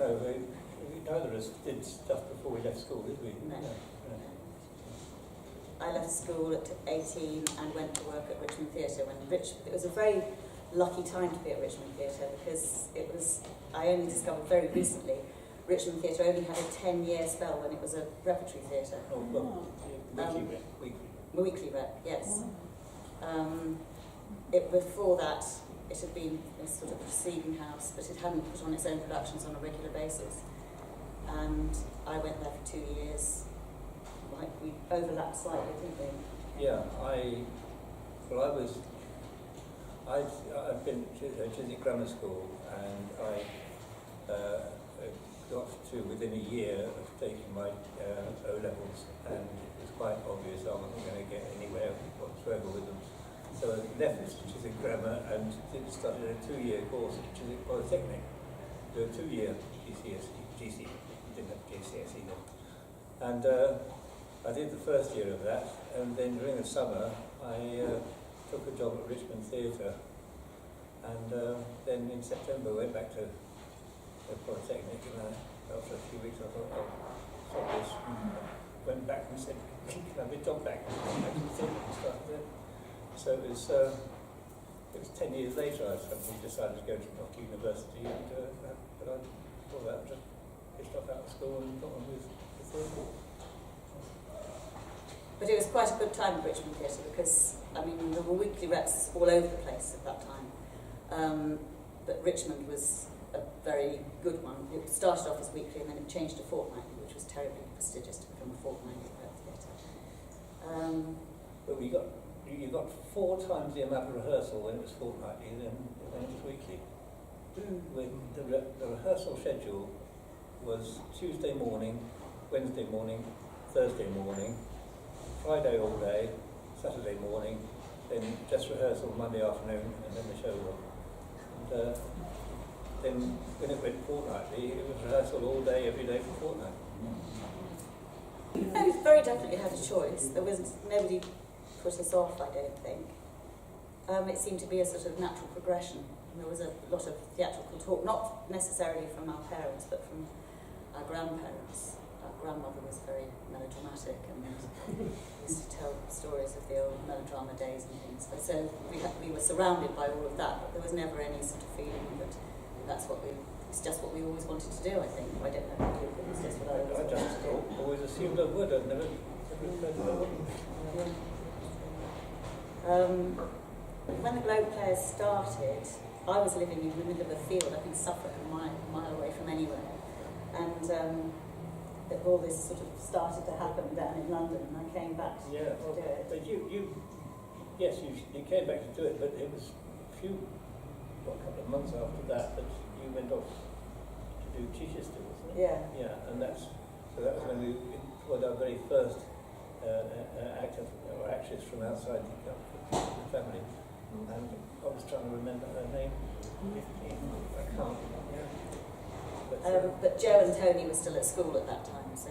No, neither of us did stuff before we left school, did we? No. No. I left school at 18 and went to work at Richmond Theatre it was a very lucky time to be at Richmond Theatre because I only discovered very recently, Richmond Theatre only had a 10-year spell when it was a repertory theatre. Oh, well, Weekly rep, yes. Before that, it had been a sort of receiving house, but it hadn't put on its own productions on a regular basis. And I went there for 2 years. We overlapped slightly, didn't we? Yeah, I'd been to Chiswick Grammar School, and I got to within a year of taking my O-levels, and it was quite obvious I wasn't going to get anywhere whatsoever with them. So I left Chiswick Grammar and started a 2-year course at Chiswick Polytechnic, a 2-year GCSE, didn't have GCSE then. And I did the first year of that, and then during the summer I took a job at Richmond Theatre, and then in September went back to the Polytechnic, and after a few weeks I thought, oh, stop this. Went back and said, can I have a job back? Back to the theatre and started it. So it was 10 years later I suddenly decided to go to Rock University, and but I thought that just pitched off out of school and got on with the theatre. But it was quite a good time at Richmond Theatre because, I mean, there were weekly reps all over the place at that time. But Richmond was a very good one. It started off as weekly and then it changed to fortnightly, which was terribly prestigious to become a fortnightly rep theatre. But you got 4 times the amount of rehearsal when it was fortnightly than when it was weekly. When the rehearsal schedule was Tuesday morning, Wednesday morning, Thursday morning, Friday all day, Saturday morning, then just rehearsal Monday afternoon, and then the show was on. And then when it went fortnightly, it was rehearsal all day, every day for fortnight. No, we very definitely had a choice. Nobody put us off, I don't think. It seemed to be a sort of natural progression. There was a lot of theatrical talk, not necessarily from our parents, but from our grandparents. Our grandmother was very melodramatic and used to tell stories of the old melodrama days and things. So we were surrounded by all of that, but there was never any sort of feeling that it's just what we always wanted to do, I think. I don't know how to do it, but it's just what I always wanted to do. Always assumed I would, I've never heard of it. When the Globe Players started, I was living in the middle of a field up in Suffolk, a mile away from anywhere. And all this sort of started to happen down in London, and I came back to do it. But you came back to do it, but it was a couple of months after that you went off to do Chichester, wasn't it? Yeah. Yeah, and that was when we employed our very first actor or actress from outside the family, and I was trying to remember her name. I can't. Yeah. But Joe and Tony were still at school at that time, so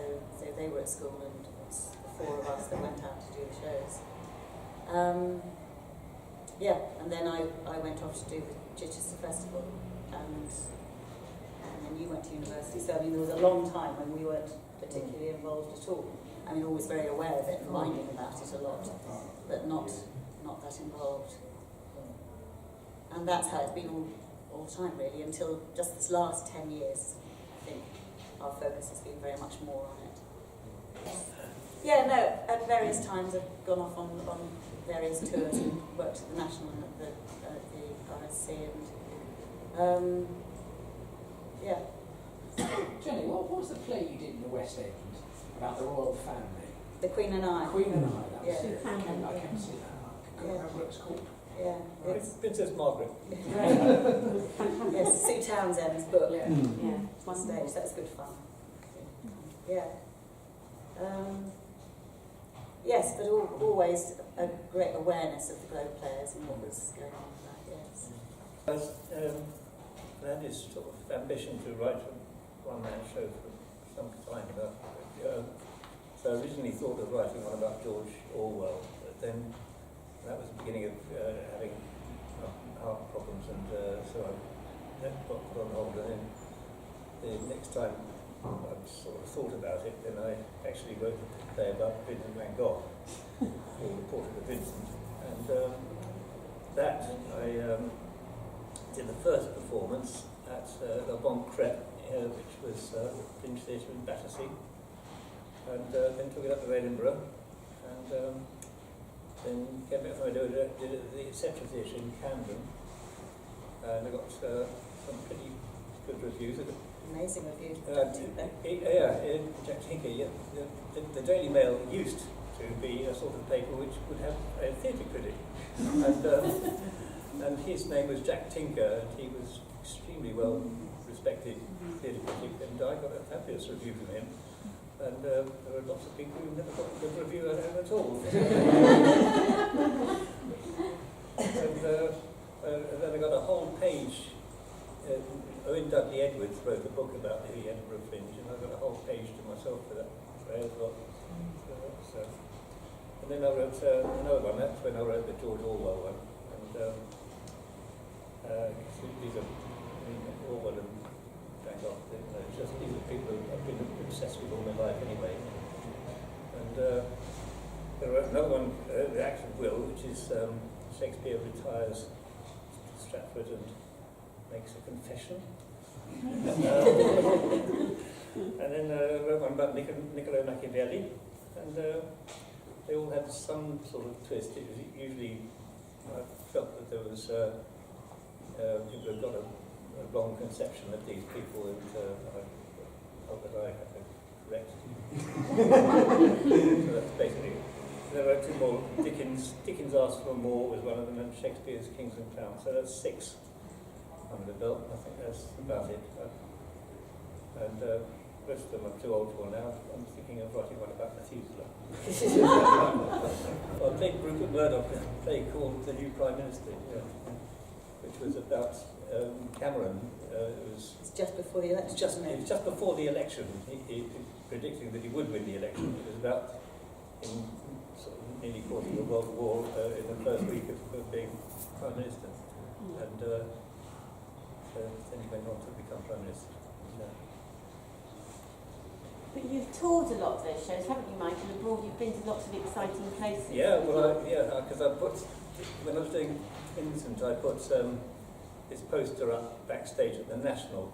they were at school, and it was the 4 of us that went out to do the shows. And then I went off to do the Chichester Festival, and then you went to university. So I mean, there was a long time when we weren't particularly involved at all. I mean, always very aware of it and minding about it a lot, but not that involved. And that's how it's been all the time, really, until just this last 10 years. I think our focus has been very much more on it. Yeah, no, at various times I've gone off on various tours and worked at the National and at the RSC, and Jenny, what was the play you did in the West End about the royal family? The Queen and I. Queen and I, that was it. Yeah. I can't see that. I can't remember what it's called. Yeah, it's Princess Margaret. yes, Sue Townsend's book. Yeah. Yeah, one stage. That's good fun. Yeah. Yes, but always a great awareness of the Globe Players and what was going on with that. Yes. I had this sort of ambition to write a one-man show for some time about. So I originally thought of writing one about George Orwell, but then that was the beginning of having heart problems, and so I got put on hold. And then the next time I sort of thought about it, then I actually wrote a play about Vincent van Gogh, called The Portrait of Vincent, and that I did the first performance at La Bonne Crêpe, which was Fringe Theatre in Battersea, and then took it up to Edinburgh, and then came back from Edinburgh, did it at the Theatre in Camden, and I got some pretty good reviews. Amazing reviews. Jack Tinker. Yeah, the Daily Mail used to be a sort of paper which would have a theatre critic, and his name was Jack Tinker, and he was extremely well respected theatre critic, and I got a fabulous review from him. And there were lots of people who never got a good review out of him at all. And then I got a whole page. Owen Dudley Edwards wrote a book about the Edinburgh Fringe, and I got a whole page to myself for that as well. And then I wrote another one. That's when I wrote the George Orwell one. And these are Orwell and Van Gogh. It's just these are people who I've been obsessed with all my life anyway. And there wrote another one, The Act of Will, which is Shakespeare retires to Stratford and makes a confession. And then wrote one about Niccolo Machiavelli, and they all had some sort of twist. It was usually, I felt that there was people who got a wrong conception of these people, and I hope that I had to correct. So that's basically. There were two more. Dickens Asked for More was one of them, and Shakespeare's Kings and Clowns. So that's 6 under the belt. I think that's about it. And the rest of them are too old for now. I'm thinking of writing one about Methuselah. Well, I played Rupert Murdoch in a play called The New Prime Minister, which was about Cameron. It's just before the election. It was just before the election. He predicting that he would win the election. It was about in sort of nearly causing the World War in the first week of being Prime Minister. And then he went on to become Prime Minister. But you've toured a lot of those shows, haven't you, Michael? Abroad, you've been to lots of exciting places. Yeah, well, because I put, when I was doing Vincent, I put this poster up backstage at the National,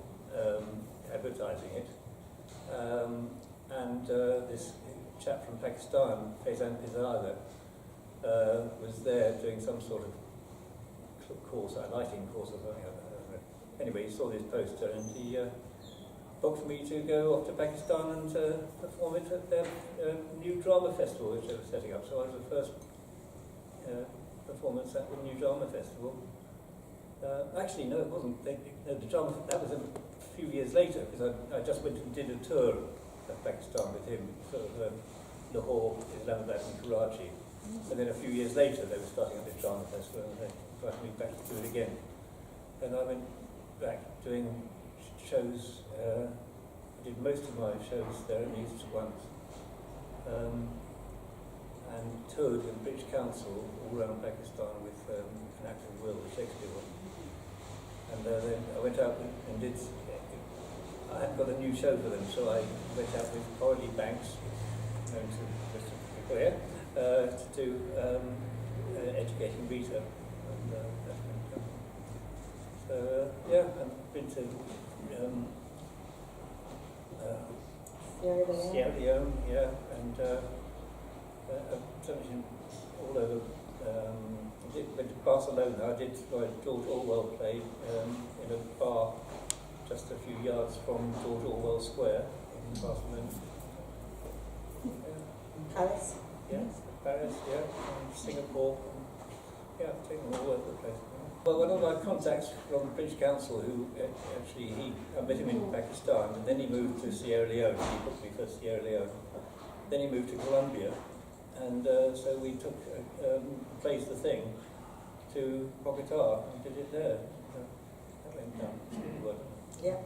advertising it, and this chap from Pakistan, Faizan Pizada, was there doing some sort of course, a lighting course or something. Anyway, he saw this poster and he booked me to go off to Pakistan and perform it at their new drama festival which they were setting up. So I was the first performance at the new drama festival. Actually, no, it wasn't. The drama, that was a few years later, because I just went and did a tour of Pakistan with him, sort of Lahore, Islamabad and Karachi. And then a few years later they were starting up this drama festival and they invited me back to do it again. And I went back doing shows, I did most of my shows there at least once, and toured with the British Council all around Pakistan with an actor in Will, the Shakespeare one. And then I went out and did, I hadn't got a new show for them, so I went out with Coralie Banks, known to most of the people here, to do Educating Rita. And, yeah, I've been to Sierra Leone, yeah, and I've been all over. Went to Barcelona. I did my George Orwell play in a bar just a few yards from George Orwell Square in Barcelona. Paris? Yes, Paris, yeah, and Singapore. Yeah, I've taken all over the place. Well, one of my contacts from the British Council, who actually, I met him in Pakistan, and then he moved to Sierra Leone. He booked me for Sierra Leone. Then he moved to Colombia, and so we took plays The Thing to Bogota and did it there. That went down. It's really well done. Yeah.